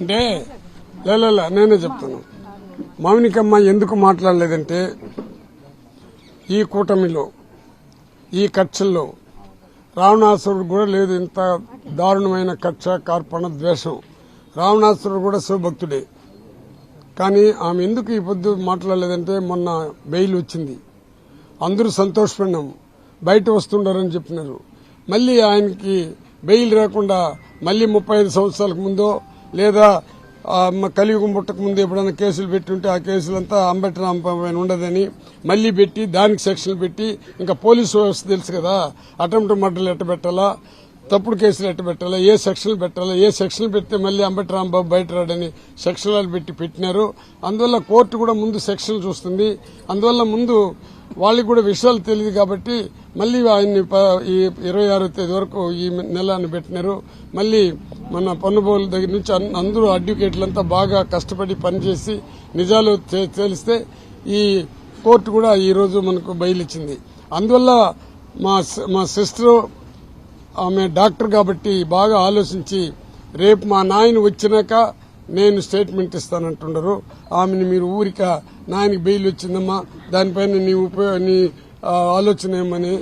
అంటే నేనే చెప్తాను. మౌనికమ్మ ఎందుకు మాట్లాడలేదంటే ఈ కూటమిలో ఈ కక్షల్లో రావణాసురుడు కూడా లేదు ఇంత దారుణమైన కక్ష కార్పణ ద్వేషం. రావణాసురుడు కూడా శివభక్తుడే. కానీ ఆమె ఎందుకు ఈ పొద్దు మాట్లాడలేదంటే మొన్న బెయిల్ వచ్చింది, అందరూ సంతోషపడినాం, బయట వస్తుండారని చెప్పినారు. మళ్లీ ఆయనకి బెయిల్ రాకుండా మళ్లీ 35 సంవత్సరాలకు ముందో లేదా కలియుగం పుట్టక ముందు ఎప్పుడైనా కేసులు పెట్టి ఉంటే ఆ కేసులంతా అంబటి రాంపైన ఉండదని మళ్లీ పెట్టి దానికి సెక్షన్లు పెట్టి ఇంకా పోలీసు వ్యవస్థ తెలుసు కదా, అటెంప్ట్ మర్డర్లు ఎట్ట పెట్టాలా, తప్పుడు కేసులు ఎట్ట పెట్టాలా, ఏ సెక్షన్లు పెట్టాలా, ఏ సెక్షన్లు పెడితే మళ్లీ అంబటి రాంబాబు బయట రాడని సెక్షన్లు పెట్టినారు. అందువల్ల కోర్టు కూడా ముందు సెక్షన్లు చూస్తుంది. అందువల్ల ముందు వాళ్ళకి కూడా విషయాలు తెలియదు కాబట్టి మళ్లీ ఆయన్ని ఈ 26వ తేదీ వరకు ఈ నెలని పెట్టినారు. మళ్లీ మన పన్నుబోలు దగ్గర నుంచి అందరూ అడ్వకేట్లంతా బాగా కష్టపడి పనిచేసి నిజాలు తేలిస్తే ఈ కోర్టు కూడా ఈ రోజు మనకు బెయిల్ ఇచ్చింది. అందువల్ల మా సిస్టర్ ఆమె డాక్టర్ కాబట్టి బాగా ఆలోచించి రేపు మా నాయన వచ్చినాక నేను స్టేట్మెంట్ ఇస్తానంటున్నారు. ఆమెని మీరు ఊరిక నాయనకి బెయిల్ వచ్చిందమ్మా దానిపైన నీ ఆలోచన ఏమని